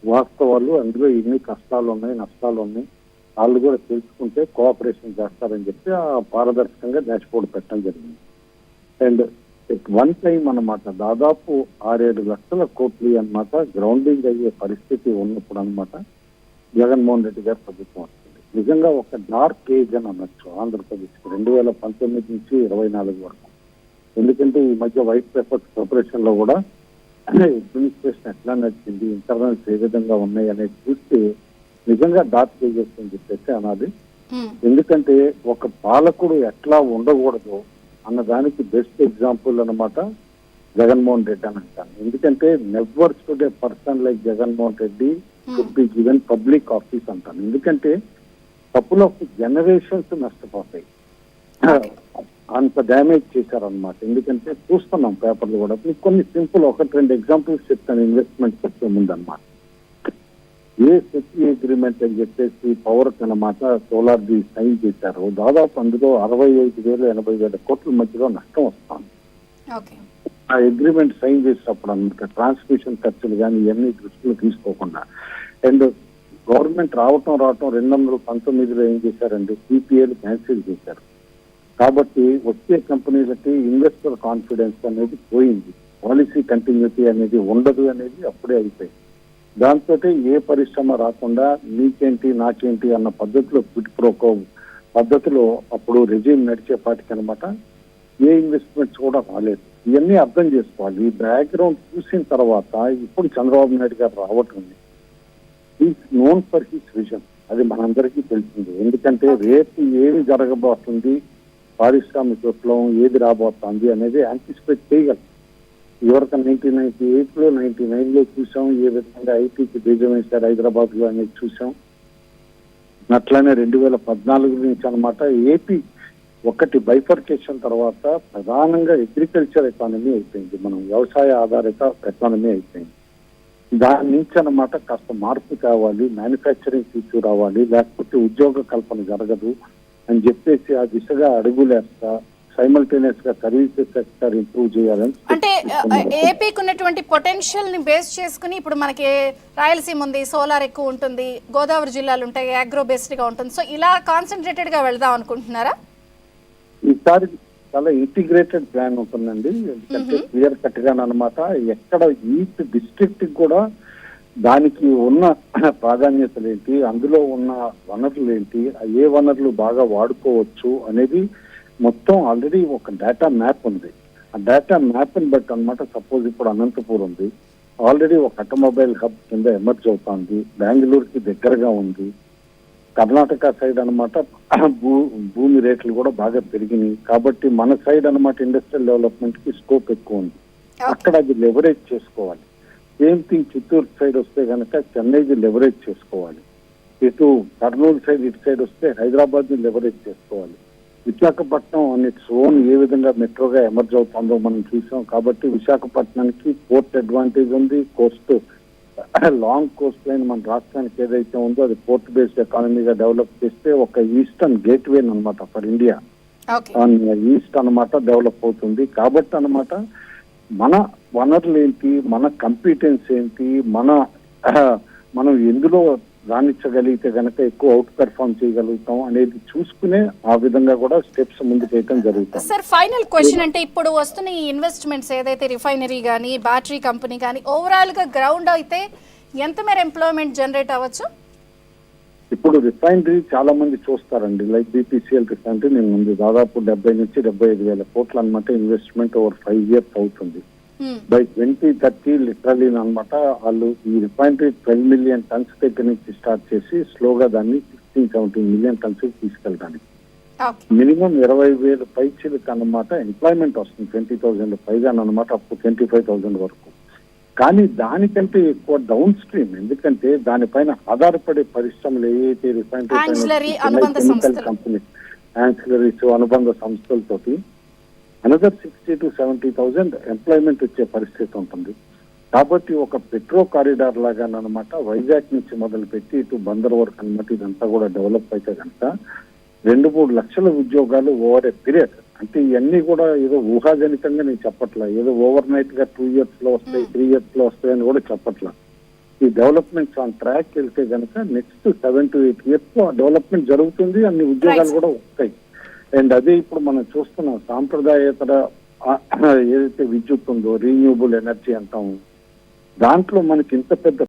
వాస్తవాలు, అందులో ఎన్ని కష్టాలు ఉన్నాయి, నష్టాలు ఉన్నాయి, వాళ్ళు కూడా తెలుసుకుంటే కోఆపరేషన్ చేస్తారని చెప్పి ఆ పారదర్శకంగా డాష్బోర్డ్ పెట్టడం జరిగింది. అండ్ వన్ టైం అన్నమాట దాదాపు 6-7 లక్షల కోట్లు అన్నమాట గ్రౌండింగ్ అయ్యే పరిస్థితి ఉన్నప్పుడు అన్నమాట జగన్మోహన్ రెడ్డి గారు ప్రభుత్వం వస్తుంది. నిజంగా ఒక డార్క్ ఏజ్ అని అనొచ్చు ఆంధ్రప్రదేశ్ 2019 నుంచి 24 వరకు. ఎందుకంటే ఈ మధ్య వైట్ పేపర్స్ ప్రిపరేషన్ లో కూడా అడ్మినిస్ట్రేషన్ ఎట్లా నడిచింది, ఇంటర్నల్స్ ఏ విధంగా ఉన్నాయి అనేది చూస్తే నిజంగా డార్క్ ఏజెస్ అని చెప్పేసి అనాలి. ఎందుకంటే ఒక పాలకుడు ఎట్లా ఉండకూడదు అన్న దానికి బెస్ట్ ఎగ్జాంపుల్ అన్నమాట జగన్మోహన్ రెడ్డి అని అంటాను. ఎందుకంటే never should A person like Jaganmohan Reddy should be given public office అంటాను. ఎందుకంటే కపుల్ ఆఫ్ జనరేషన్స్ నష్టపోతాయి, అంత డ్యామేజ్ చేశారనమాట. ఎందుకంటే చూస్తున్నాం పేపర్లు కూడా. కొన్ని సింపుల్ 1-2 ఎగ్జాంపుల్స్ చెప్తాను ఇన్వెస్ట్మెంట్ వచ్చే ముందన్నమాట. ఏ అగ్రిమెంట్ అని చెప్పేసి పవర్ అనమాట సోలార్ ది సైన్ చేశారు. దాదాపు అందులో 65,000-80,000 కోట్ల మధ్యలో నష్టం వస్తుంది. ఆ అగ్రిమెంట్ సైన్ చేసినప్పుడు అనమాట ట్రాన్స్మిషన్ ఖర్చులు కానీ ఇవన్నీ దృష్టిలో తీసుకోకుండా. అండ్ గవర్నమెంట్ రావటం 2019లో ఏం చేశారండి, సిపిఏలు క్యాన్సిల్ చేశారు. కాబట్టి వచ్చే కంపెనీలకి ఇన్వెస్టర్ కాన్ఫిడెన్స్ అనేది పోయింది, పాలసీ కంటిన్యూటీ అనేది ఉండదు అనేది అప్పుడే అయిపోయింది. దాంతో ఏ పరిశ్రమ రాకుండా నీకేంటి నాకేంటి అన్న పద్ధతిలో క్విట్ ప్రోకో పద్ధతిలో అప్పుడు రెజ్యూమ్ నడిచేపాటికి అనమాట ఏ ఇన్వెస్ట్మెంట్స్ కూడా రాలేదు. ఇవన్నీ అర్థం చేసుకోవాలి. ఈ బ్యాక్గ్రౌండ్ చూసిన తర్వాత ఇప్పుడు చంద్రబాబు నాయుడు గారు రావటం is known for his vision, అది మనందరికీ తెలిసింది. ఎందుకంటే రేపు ఏమి జరగబోతుంది, పారిశ్రామిక విప్లవం ఏది రాబోతుంది అనేది యాంటిసిపేట్ చేయగలం. ఎవరికైనా 1998లో 99లో చూసాం ఏ విధంగా ఐటీకి బీజం వేశారు హైదరాబాద్ లో అనేది చూసాం. అట్లానే 2014 నుంచి అనమాట ఏపీ ఒకటి బైఫర్కేషన్ తర్వాత ప్రధానంగా అగ్రికల్చర్ ఎకానమీ అయిపోయింది, మనం వ్యవసాయ ఆధారిత ఎకానమీ అయిపోయింది. దాని నుంచి అనమాట కాస్త మార్పు కావాలి, మ్యానుఫ్యాక్చరింగ్ తీసుకురావాలి, లేకపోతే ఉద్యోగ కల్పన జరగదు అని చెప్పేసి ఆ దిశగా అడుగులేస్తా సైమల్టేనియస్ గా సర్వీసెస్ సెక్టర్ ఇంప్రూవ్ చేయాలని. అంటే ఏపీకి ఉన్నటువంటి పొటెన్షియల్ ని బేస్ చేసుకుని ఇప్పుడు మనకి రాయలసీమ ఉంది, సోలార్ ఎక్కువ ఉంటుంది, గోదావరి జిల్లాలు ఉంటాయి, అగ్రో బేస్డ్ గా ఉంటుంది. సో ఇలా కాన్సన్ట్రేటెడ్ గా వెళ్దాం అనుకుంటున్నారా? ఈసారి చాలా ఇంటిగ్రేటెడ్ ప్లాన్ ఉంటుందండి. ఎందుకంటే క్లియర్ కట్ గా అనమాట ఎక్కడ ఈచ్ డిస్ట్రిక్ట్ కూడా దానికి ఉన్న ప్రాధాన్యతలు ఏంటి, అందులో ఉన్న వనరులు ఏంటి, ఏ వనరులు బాగా వాడుకోవచ్చు అనేది మొత్తం ఆల్రెడీ ఒక డేటా మ్యాప్ ఉంది. ఆ డేటా మ్యాప్ ని బట్టి అనమాట సపోజ్ ఇప్పుడు అనంతపూర్ ఉంది, ఆల్రెడీ ఒక ఆటోమొబైల్ హబ్ కింద ఎమర్జ్ అవుతుంది, బెంగళూరుకి దగ్గరగా ఉంది. కర్ణాటక సైడ్ అనమాట భూమి రేట్లు కూడా బాగా పెరిగినాయి కాబట్టి మన సైడ్ అనమాట ఇండస్ట్రియల్ డెవలప్మెంట్ కి స్కోప్ ఎక్కువ ఉంది, అక్కడ అది లెవరేజ్ చేసుకోవాలి. సేమ్ థింగ్ చిత్తూరు సైడ్ వస్తే కనుక చెన్నైది లెవరేజ్ చేసుకోవాలి, ఇటు కర్నూలు సైడ్ ఇటు సైడ్ వస్తే హైదరాబాద్ ని లెవరేజ్ చేసుకోవాలి. విశాఖపట్నం అనే జోన్ ఏ విధంగా మెట్రోగా ఎమర్జ్ అవుతుందో మనం చూసాం. కాబట్టి విశాఖపట్నానికి పోర్ట్ అడ్వాంటేజ్ ఉంది, కోస్ట్ లాంగ్ కోస్ట్ లైన్ మన రాష్ట్రానికి ఏదైతే ఉందో అది పోర్ట్ బేస్డ్ ఎకానమీగా డెవలప్ చేస్తే ఒక ఈస్టర్న్ గేట్వే అనమాట ఫర్ ఇండియా ఈస్ట్ అనమాట డెవలప్ అవుతుంది. కాబట్టి అనమాట మన వనరులు ఏంటి, మన కంపిటెన్స్ ఏంటి, మనం ఎందులో రాణించగలిగితే కనుక ఎక్కువ అవుట్ పెర్ఫార్మ్ చేయగలుగుతాం అనేది చూసుకునే ఆ విధంగా కూడా స్టెప్స్ ముందుకు వేయడం జరుగుతుంది. సార్ ఫైనల్ క్వశ్చన్, అంటే ఇప్పుడు వస్తున్న ఈ ఇన్వెస్ట్మెంట్స్ ఏదైతే రిఫైనరీ కానీ బ్యాటరీ కంపెనీ కానీ ఓవరాల్ గా గ్రౌండ్ అయితే ఎంత మేర ఎంప్లాయ్మెంట్ జనరేట్ అవ్వచ్చు? ఇప్పుడు రిఫైనరీ చాలా మంది చూస్తారండి, లైక్ బీపీసీఎల్ రిఫైనరీ నేను ముందు దాదాపు 70 నుంచి 75,000 కోట్లు అనమాట ఇన్వెస్ట్మెంట్ ఓవర్ 5 years అవుతుంది. బై 2030 లిటరలీ అనమాట వాళ్ళు ఈ రిఫైనరీ 12 million tons దగ్గర నుంచి స్టార్ట్ చేసి స్లోగా దాన్ని 16-17 million tons తీసుకెళ్ళడానికి మినిమం 20,000 పైచీలకు అనమాట ఎంప్లాయ్మెంట్ వస్తుంది, 20,000 పైగా అనమాట అప్ టు 25,000 వరకు. కానీ దానికంటే ఎక్కువ డౌన్ స్ట్రీమ్, ఎందుకంటే దానిపైన ఆధారపడే పరిశ్రమలు ఏవైతే రిఫైనరీ కంపెనీ యాన్సిలరీస్ అనుబంధ సంస్థలతోటి అనదర్ 60,000 to 70,000 ఎంప్లాయ్మెంట్ వచ్చే పరిస్థితి ఉంటుంది. కాబట్టి ఒక పెట్రో కారిడార్ లాగా అనమాట వైజాగ్ నుంచి మొదలుపెట్టి ఇటు బందర్ వరకు అనమాట ఇదంతా కూడా డెవలప్ అయితే కనుక 2-3 లక్షల ఉద్యోగాలు ఓవర్ ఏ పీరియడ్. అంటే ఇవన్నీ కూడా ఏదో ఊహాజనితంగా నేను చెప్పట్లా, ఏదో ఓవర్ నైట్ గా 2 years లో వస్తాయి 3 years లో వస్తాయి అని కూడా చెప్పట్లా. ఈ డెవలప్మెంట్స్ ఆన్ ట్రాక్ వెళ్తే కనుక నెక్స్ట్ 7 to 8 years లో డెవలప్మెంట్ జరుగుతుంది, అన్ని ఉద్యోగాలు కూడా వస్తాయి. అండ్ అదే ఇప్పుడు మనం చూస్తున్నాం సాంప్రదాయేతర ఏదైతే విద్యుత్ ఉందో రీన్యూబుల్ ఎనర్జీ అంటాము, దాంట్లో మనకి ఇంత పెద్ద